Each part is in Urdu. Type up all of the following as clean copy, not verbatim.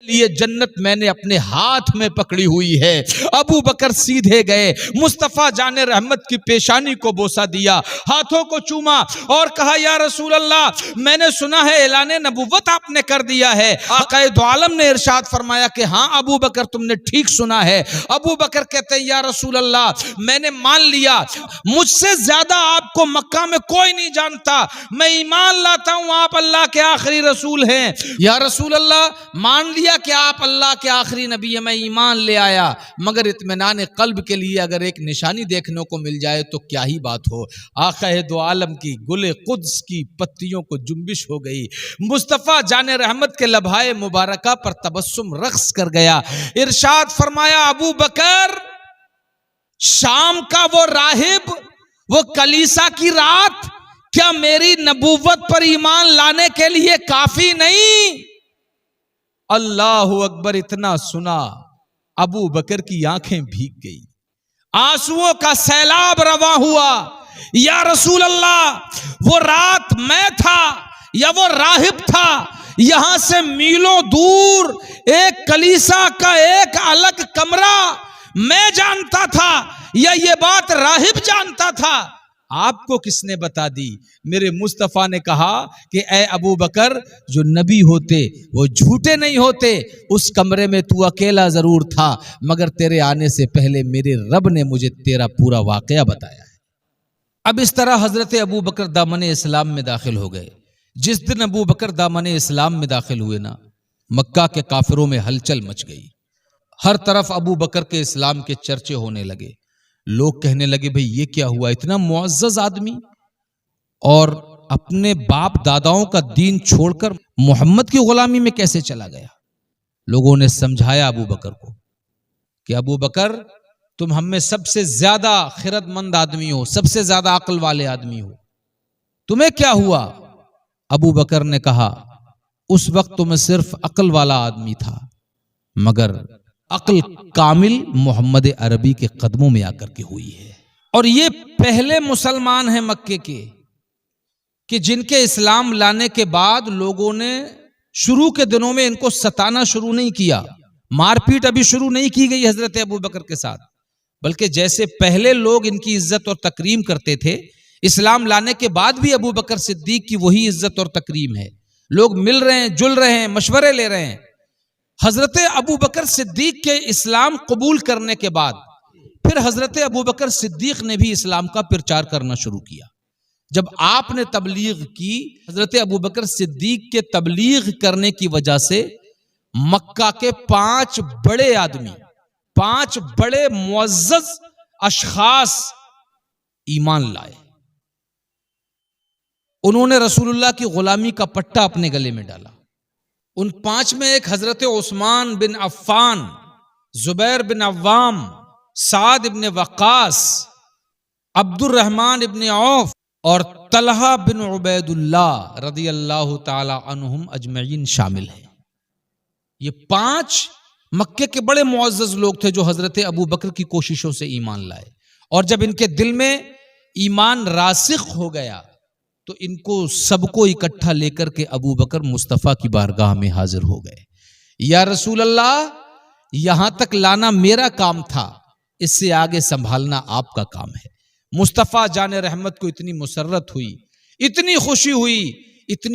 لیے جنت میں نے اپنے ہاتھ میں پکڑی ہوئی ہے۔ ابو بکر سیدھے گئے، مصطفیٰ جان رحمت کی پیشانی کو بوسہ دیا، ہاتھوں کو چوما اور کہا یا رسول اللہ میں نے سنا ہے اعلان نبوت آپ نے کر دیا ہے۔ آقا دو عالم نے ارشاد فرمایا کہ ہاں ابو بکر تم نے ٹھیک سنا ہے۔ ابو بکر کہتے ہیں یا رسول اللہ میں نے مان لیا، مجھ سے زیادہ آپ کو مکہ میں کوئی نہیں جانتا، میں ایمان لاتا ہوں آپ اللہ کے آخری رسول ہیں۔ یا رسول اللہ مان لیا کہ آپ اللہ کے آخری نبی ہیں، میں ایمان لے آیا، مگر اطمینان قلب کے لیے اگر ایک نشانی دیکھنے کو مل جائے تو کیا ہی بات ہو۔ آقا دو عالم کی گل قدس کی پتیوں کو جنبش ہو گئی، مصطفیٰ جان رحمت کے لبھائے مبارکہ پر تبسم رقص کر گیا۔ ارشاد فرمایا ابو بکر شام کا وہ راہب، وہ کلیسا کی رات کیا میری نبوت پر ایمان لانے کے لیے کافی نہیں؟ اللہ اکبر! اتنا سنا ابو بکر کی آنکھیں بھیگ گئی، آنسوؤں کا سیلاب رواں ہوا۔ یا رسول اللہ وہ رات میں تھا یا وہ راہب تھا؟ یہاں سے میلوں دور ایک کلیسا کا ایک الگ کمرہ میں جانتا تھا یا یہ بات راہب جانتا تھا؟ آپ کو کس نے بتا دی؟ میرے مصطفیٰ نے کہا کہ اے ابو بکر جو نبی ہوتے وہ جھوٹے نہیں ہوتے، اس کمرے میں تو اکیلا ضرور تھا مگر تیرے آنے سے پہلے میرے رب نے مجھے تیرا پورا واقعہ بتایا ہے۔ اب اس طرح حضرت ابو بکر دامن اسلام میں داخل ہو گئے۔ جس دن ابو بکر دامن اسلام میں داخل ہوئے نا، مکہ کے کافروں میں ہلچل مچ گئی، ہر طرف ابو بکر کے اسلام کے چرچے ہونے لگے۔ لوگ کہنے لگے بھئی یہ کیا ہوا، اتنا معزز آدمی اور اپنے باپ داداؤں کا دین چھوڑ کر محمد کی غلامی میں کیسے چلا گیا؟ لوگوں نے سمجھایا ابو بکر کو کہ ابو بکر تم ہم میں سب سے زیادہ خرد مند آدمی ہو، سب سے زیادہ عقل والے آدمی ہو، تمہیں کیا ہوا؟ ابو بکر نے کہا اس وقت تو میں صرف عقل والا آدمی تھا، مگر عقل کامل محمد عربی کے قدموں میں آ کر کے ہوئی ہے۔ اور یہ پہلے مسلمان ہیں مکے کے کہ جن کے اسلام لانے کے بعد لوگوں نے شروع کے دنوں میں ان کو ستانا شروع نہیں کیا، مار پیٹ ابھی شروع نہیں کی گئی حضرت ابو بکر کے ساتھ، بلکہ جیسے پہلے لوگ ان کی عزت اور تکریم کرتے تھے، اسلام لانے کے بعد بھی ابو بکر صدیق کی وہی عزت اور تکریم ہے۔ لوگ مل رہے ہیں، جل رہے ہیں، مشورے لے رہے ہیں۔ حضرت ابو بکر صدیق کے اسلام قبول کرنے کے بعد پھر حضرت ابو بکر صدیق نے بھی اسلام کا پرچار کرنا شروع کیا۔ جب آپ نے تبلیغ کی، حضرت ابو بکر صدیق کے تبلیغ کرنے کی وجہ سے مکہ کے 5 بڑے آدمی، 5 بڑے معزز اشخاص ایمان لائے۔ انہوں نے رسول اللہ کی غلامی کا پٹا اپنے گلے میں ڈالا۔ ان 5 میں ایک حضرت عثمان بن عفان، زبیر بن عوام، سعد بن وقاص، عبد الرحمن بن عوف اور طلحہ بن عبید اللہ رضی اللہ تعالی عنہم اجمعین شامل ہیں۔ یہ 5 مکے کے بڑے معزز لوگ تھے جو حضرت ابو بکر کی کوششوں سے ایمان لائے، اور جب ان کے دل میں ایمان راسخ ہو گیا تو ان کو سب کو اکٹھا لے کر کے ابو بکر مصطفیٰ کی بارگاہ میں حاضر ہو گئے۔ یا رسول اللہ یہاں تک لانا میرا کام تھا، اس سے آگے سنبھالنا آپ کا کام ہے۔ مصطفیٰ جان رحمت کو اتنی مسرت ہوئی، اتنی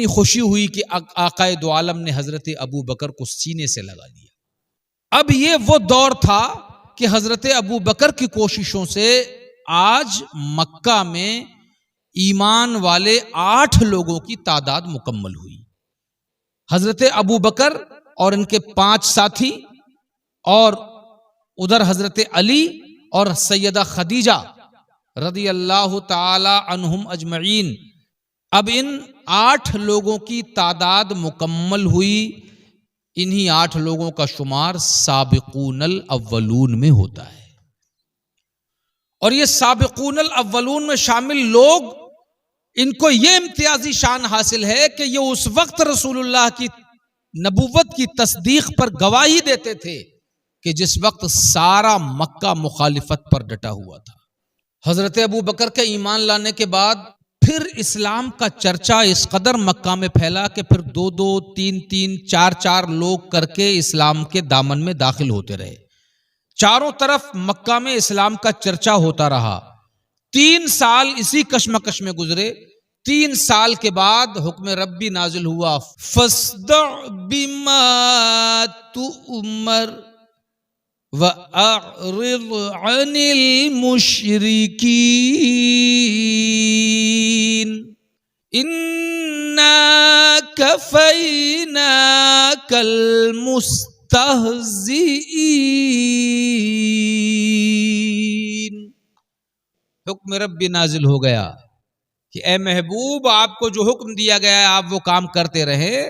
خوشی ہوئی کہ آقا دو عالم نے حضرت ابو بکر کو سینے سے لگا لیا۔ اب یہ وہ دور تھا کہ حضرت ابو بکر کی کوششوں سے آج مکہ میں ایمان والے 8 لوگوں کی تعداد مکمل ہوئی۔ حضرت ابو بکر اور ان کے 5 ساتھی، اور ادھر حضرت علی اور سیدہ خدیجہ رضی اللہ تعالی عنہم اجمعین۔ اب ان 8 لوگوں کی تعداد مکمل ہوئی۔ انہی 8 لوگوں کا شمار سابقون الاولون میں ہوتا ہے، اور یہ سابقون الاولون میں شامل لوگ، ان کو یہ امتیازی شان حاصل ہے کہ یہ اس وقت رسول اللہ کی نبوت کی تصدیق پر گواہی دیتے تھے کہ جس وقت سارا مکہ مخالفت پر ڈٹا ہوا تھا۔ حضرت ابو بکر کے ایمان لانے کے بعد پھر اسلام کا چرچا اس قدر مکہ میں پھیلا کہ پھر 2-2 3-3 4-4 لوگ کر کے اسلام کے دامن میں داخل ہوتے رہے. چاروں طرف مکہ میں اسلام کا چرچا ہوتا رہا. 3 سال اسی کشمکش میں گزرے. 3 سال کے بعد حکم ربی نازل ہوا، فاصدع بما تؤمر وَأَعْرِضْ عَنِ الْمُشْرِكِينَ إِنَّا كَفَيْنَاكَ الْمُسْتَهْزِئِينَ. حکم ربی نازل ہو گیا کہ اے محبوب، آپ کو جو حکم دیا گیا ہے آپ وہ کام کرتے رہیں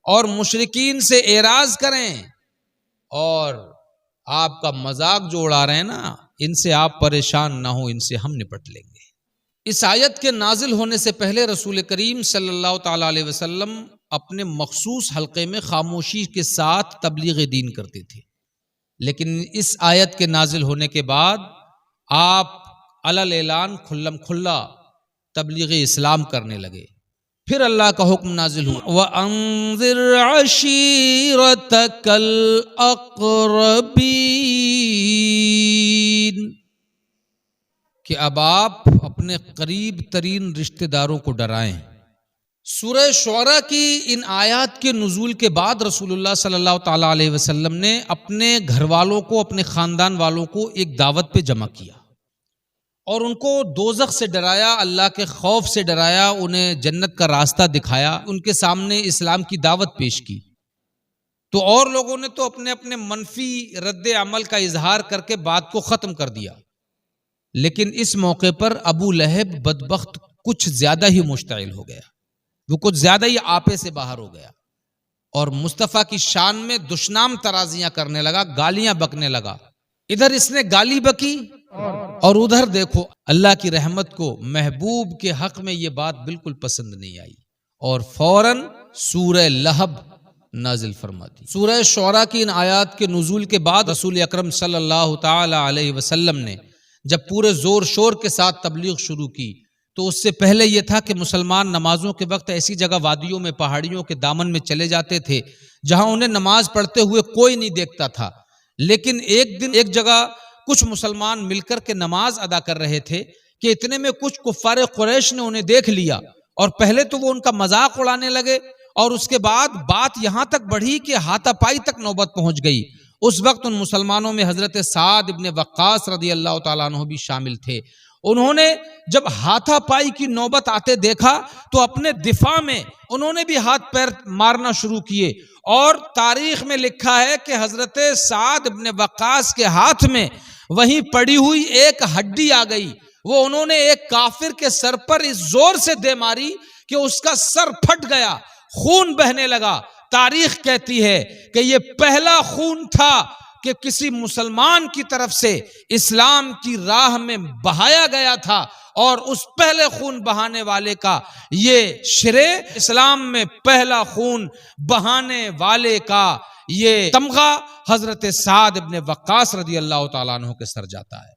اور مشرکین سے اعراض کریں، اور آپ کا مذاق جو اڑا رہے ہیں نا، ان سے آپ پریشان نہ ہو، ان سے ہم نپٹ لیں گے. اس آیت کے نازل ہونے سے پہلے رسول کریم صلی اللہ تعالی علیہ وسلم اپنے مخصوص حلقے میں خاموشی کے ساتھ تبلیغ دین کرتے تھے، لیکن اس آیت کے نازل ہونے کے بعد آپ علل اعلان کھلم کھلا تبلیغ اسلام کرنے لگے. پھر اللہ کا حکم نازل ہوا، وَأَنذِرْ عَشِيرَتَكَ الْأَقْرَبِينَ، کہ اب آپ اپنے قریب ترین رشتہ داروں کو ڈرائیں. سورہ شعراء کی ان آیات کے نزول کے بعد رسول اللہ صلی اللہ تعالی علیہ وسلم نے اپنے گھر والوں کو، اپنے خاندان والوں کو ایک دعوت پہ جمع کیا اور ان کو دوزخ سے ڈرایا، اللہ کے خوف سے ڈرایا، انہیں جنت کا راستہ دکھایا، ان کے سامنے اسلام کی دعوت پیش کی. تو اور لوگوں نے تو اپنے اپنے منفی رد عمل کا اظہار کر کے بات کو ختم کر دیا، لیکن اس موقع پر ابو لہب بدبخت کچھ زیادہ ہی مشتعل ہو گیا، وہ کچھ زیادہ ہی آپے سے باہر ہو گیا اور مصطفیٰ کی شان میں دشنام ترازیاں کرنے لگا، گالیاں بکنے لگا. ادھر اس نے گالی بکی اور ادھر دیکھو اللہ کی رحمت کو محبوب کے حق میں یہ بات بالکل پسند نہیں آئی اور فوراً سورہ لہب نازل فرما دی. سورہ شعراء کی ان آیات کے نزول کے بعد رسول اکرم صلی اللہ تعالی علیہ وسلم نے جب پورے زور شور کے ساتھ تبلیغ شروع کی تو اس سے پہلے یہ تھا کہ مسلمان نمازوں کے وقت ایسی جگہ وادیوں میں، پہاڑیوں کے دامن میں چلے جاتے تھے جہاں انہیں نماز پڑھتے ہوئے کوئی نہیں دیکھتا تھا. لیکن ایک دن ایک جگہ کچھ مسلمان مل کر کے نماز ادا کر رہے تھے کہ اتنے میں کچھ کفار قریش نے انہیں دیکھ لیا اور پہلے تو وہ ان کا مذاق اڑانے لگے اور اس کے بعد بات یہاں تک بڑھی کہ ہاتھا پائی تک نوبت پہنچ گئی. اس وقت ان مسلمانوں میں حضرت سعد ابن وقاص رضی اللہ تعالیٰ عنہ بھی شامل تھے. انہوں نے جب ہاتھا پائی کی نوبت آتے دیکھا تو اپنے دفاع میں انہوں نے بھی ہاتھ پیر مارنا شروع کیے اور تاریخ میں لکھا ہے کہ حضرت سعد ابن وقاص کے ہاتھ میں وہیں پڑی ہوئی ایک ہڈی آ گئی، وہ انہوں نے ایک کافر کے سر پر اس زور سے دے ماری کہ اس کا سر پھٹ گیا، خون بہنے لگا. تاریخ کہتی ہے کہ یہ پہلا خون تھا کہ کسی مسلمان کی طرف سے اسلام کی راہ میں بہایا گیا تھا، اور اس پہلے خون بہانے والے کا یہ شرے، اسلام میں پہلا خون بہانے والے کا یہ تمغہ حضرت سعد ابن وقاص رضی اللہ تعالیٰ عنہ کے سر جاتا ہے.